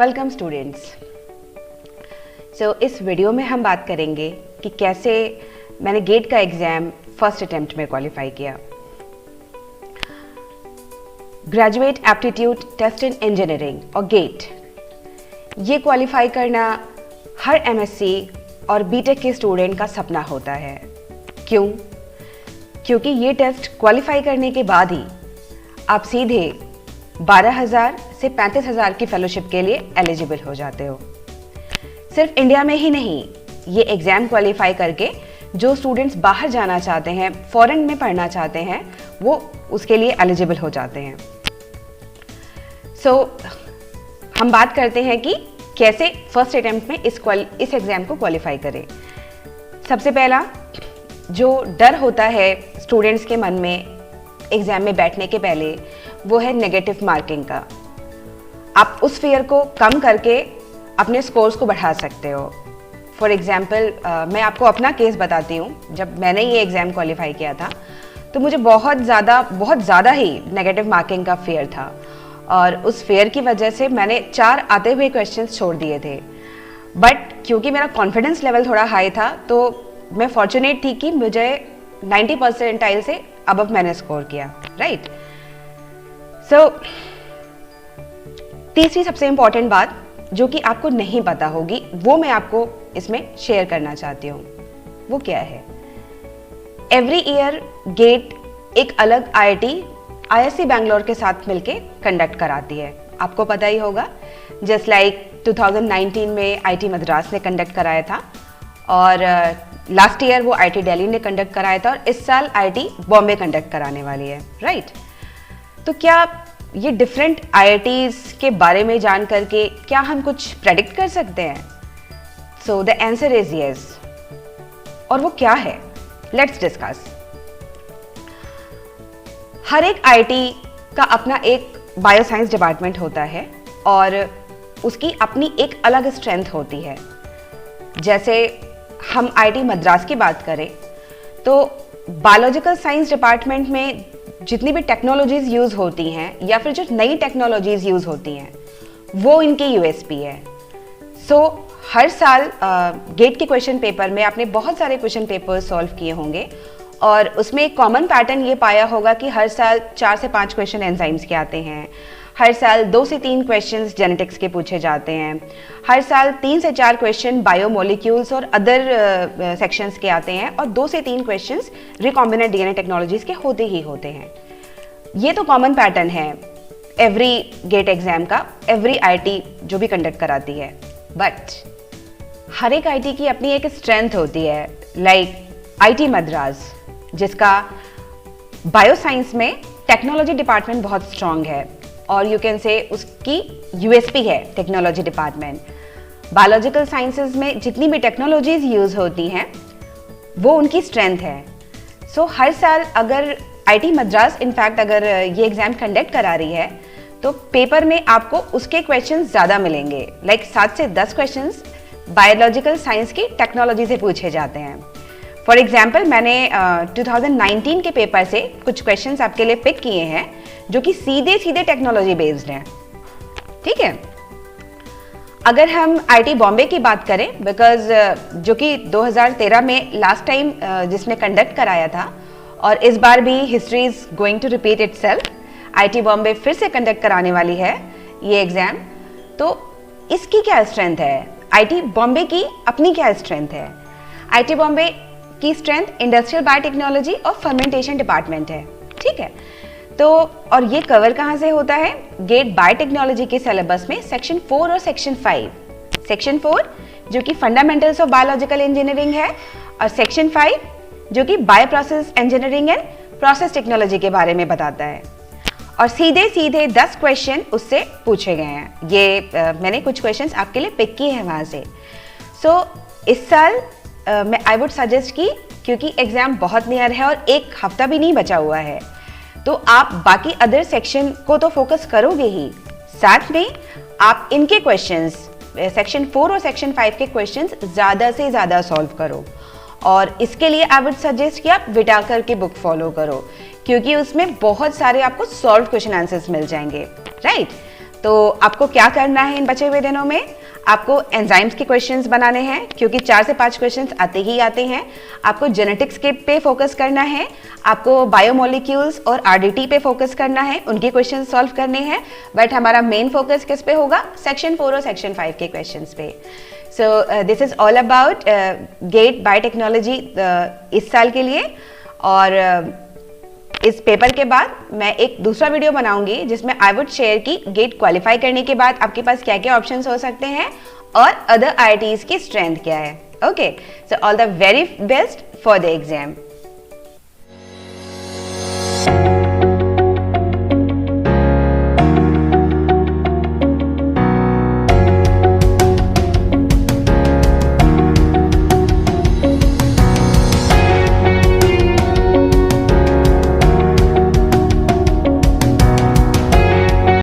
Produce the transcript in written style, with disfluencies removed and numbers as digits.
Welcome students. इस video में हम बात करेंगे कि कैसे मैंने गेट का एग्ज़ाम फर्स्ट अटेम्प्ट में क्वालिफाई किया। Graduate aptitude test in engineering और गेट, ये क्वालिफाई करना हर एमएससी और बीटेक के स्टूडेंट का सपना होता है। क्यों? क्योंकि ये टेस्ट क्वालिफाई करने के बाद ही आप सीधे 12,000 से 35,000 की फेलोशिप के लिए एलिजिबल हो जाते हो। सिर्फ इंडिया में ही नहीं, ये एग्ज़ाम क्वालिफाई करके जो स्टूडेंट्स बाहर जाना चाहते हैं, फॉरेन में पढ़ना चाहते हैं, वो उसके लिए एलिजिबल हो जाते हैं। हम बात करते हैं कि कैसे फर्स्ट अटेम्प्ट में इस एग्ज़ाम को क्वालिफाई करें। सबसे पहला जो डर होता है स्टूडेंट्स के मन में एग्ज़ाम में बैठने के पहले, वो है नेगेटिव मार्किंग का। आप उस फियर को कम करके अपने स्कोर्स को बढ़ा सकते हो। फॉर एग्ज़ाम्पल मैं आपको अपना केस बताती हूँ। जब मैंने ये एग्ज़ाम क्वालिफाई किया था तो मुझे बहुत ज़्यादा ही नेगेटिव मार्किंग का फियर था, और उस फियर की वजह से मैंने 4 आते हुए क्वेश्चंस छोड़ दिए थे। बट क्योंकि मेरा कॉन्फिडेंस लेवल थोड़ा हाई था, तो मैं फॉर्चुनेट थी कि मुझे 90 परसेंटाइल से अबव मैंने स्कोर किया, राइट। तीसरी सबसे इम्पॉर्टेंट बात जो कि आपको नहीं पता होगी, वो मैं आपको इसमें शेयर करना चाहती हूँ। वो क्या है? एवरी ईयर गेट एक अलग IISc बैंगलोर के साथ मिलके कंडक्ट कराती है। आपको पता ही होगा, जस्ट लाइक 2019 में IIT मद्रास ने कंडक्ट कराया था, और लास्ट ईयर वो IIT दिल्ली ने कंडक्ट कराया था, और इस साल IIT बॉम्बे कंडक्ट कराने वाली है, राइट। तो क्या ये डिफरेंट IITs के बारे में जान करके क्या हम कुछ प्रेडिक्ट कर सकते हैं? So the answer is yes. और वो क्या है? Let's discuss. हर एक IIT का अपना एक बायोसाइंस डिपार्टमेंट होता है, और उसकी अपनी एक अलग स्ट्रेंथ होती है। जैसे हम IIT मद्रास की बात करें तो बायोलॉजिकल साइंस डिपार्टमेंट में जितनी भी टेक्नोलॉजीज यूज़ होती हैं, या फिर जो नई टेक्नोलॉजीज यूज़ होती हैं, वो इनकी USP है। हर साल गेट के क्वेश्चन पेपर में आपने बहुत सारे क्वेश्चन पेपर सॉल्व किए होंगे, और उसमें एक कॉमन पैटर्न ये पाया होगा कि हर साल 4 से 5 क्वेश्चन एंजाइम्स के आते हैं, हर साल 2 से 3 क्वेश्चंस जेनेटिक्स के पूछे जाते हैं, हर साल 3 से 4 क्वेश्चन बायोमोलिक्यूल्स और अदर सेक्शंस के आते हैं, और 2 से 3 क्वेश्चंस रिकॉम्बिनेंट DNA टेक्नोलॉजीज के होते ही होते हैं। ये तो कॉमन पैटर्न है एवरी गेट एग्जाम का, एवरी IIT जो भी कंडक्ट कराती है। बट हर एक IIT की अपनी एक स्ट्रेंथ होती है, लाइक IIT मद्रास, जिसका बायोसाइंस में टेक्नोलॉजी डिपार्टमेंट बहुत स्ट्रांग है, और यू कैन से उसकी USP है टेक्नोलॉजी डिपार्टमेंट। बायोलॉजिकल साइंसेज में जितनी भी टेक्नोलॉजीज यूज़ होती हैं, वो उनकी स्ट्रेंथ है। हर साल अगर IIT मद्रास इनफैक्ट अगर ये एग्ज़ाम कंडक्ट करा रही है, तो पेपर में आपको उसके क्वेश्चंस ज़्यादा मिलेंगे। लाइक 7 से 10 क्वेश्चंस बायोलॉजिकल साइंस की टेक्नोलॉजी से पूछे जाते हैं। फॉर एग्जाम्पल मैंने 2019 के पेपर से कुछ क्वेश्चंस आपके लिए पिक किए हैं, जो कि सीधे टेक्नोलॉजी बेस्ड हैं, ठीक है। अगर हम IIT बॉम्बे की बात करें, बिकॉज जो कि 2013 में लास्ट टाइम जिसने कंडक्ट कराया था, और इस बार भी history is going to repeat itself, IIT Bombay फिर से कंडक्ट कराने वाली है ये एग्ज़ाम। तो इसकी क्या स्ट्रेंथ है? IIT बॉम्बे की अपनी क्या स्ट्रेंथ है? IIT बॉम्बे की स्ट्रेंथ इंडस्ट्रियल बायोटेक्नोलॉजी और फर्मेंटेशन डिपार्टमेंट है, ठीक है। तो और ये कवर कहाँ से होता है? गेट बायोटेक्नोलॉजी के सिलेबस में सेक्शन 4 और सेक्शन 5। सेक्शन 4 जो कि फंडामेंटल्स ऑफ बायोलॉजिकल इंजीनियरिंग है, और सेक्शन 5 जो कि bio process engineering and process technology के बारे में बताता है। और सीधे 10 क्वेश्चन उससे पूछे गए हैं। ये मैंने कुछ क्वेश्चंस आपके लिए पिक किए हैं वहाँ से। इस साल मैं आई वुड सजेस्ट कि, क्योंकि एग्ज़ाम बहुत नियर है और 1 हफ्ता भी नहीं बचा हुआ है, तो आप बाकी अदर सेक्शन को तो फोकस करोगे ही, साथ में आप इनके क्वेश्चंस सेक्शन 4 और सेक्शन 5 के क्वेश्चंस ज़्यादा से ज़्यादा सॉल्व करो। और इसके लिए आई वुड सजेस्ट कि आप विटाकर की बुक फॉलो करो, क्योंकि उसमें बहुत सारे आपको सॉल्व क्वेश्चन आंसर्स मिल जाएंगे, राइट। तो आपको क्या करना है इन बचे हुए दिनों में, आपको एंजाइम्स के क्वेश्चंस बनाने हैं क्योंकि 4 से 5 क्वेश्चंस आते ही आते हैं। आपको जेनेटिक्स के पे फोकस करना है, आपको बायोमोलिक्यूल्स और आरडीटी पे फोकस करना है, उनके क्वेश्चंस सॉल्व करने हैं। बट हमारा मेन फोकस किस पे होगा, सेक्शन 4 और सेक्शन 5 के क्वेश्चंस पे। So this is all about GATE biotechnology इस साल के लिए। और इस पेपर के बाद मैं एक दूसरा वीडियो बनाऊंगी जिसमें आई वुड शेयर कि गेट क्वालिफाई करने के बाद आपके पास क्या क्या ऑप्शंस हो सकते हैं और अदर आईआईटीज की स्ट्रेंथ क्या है। Okay, so all the very best for the exam.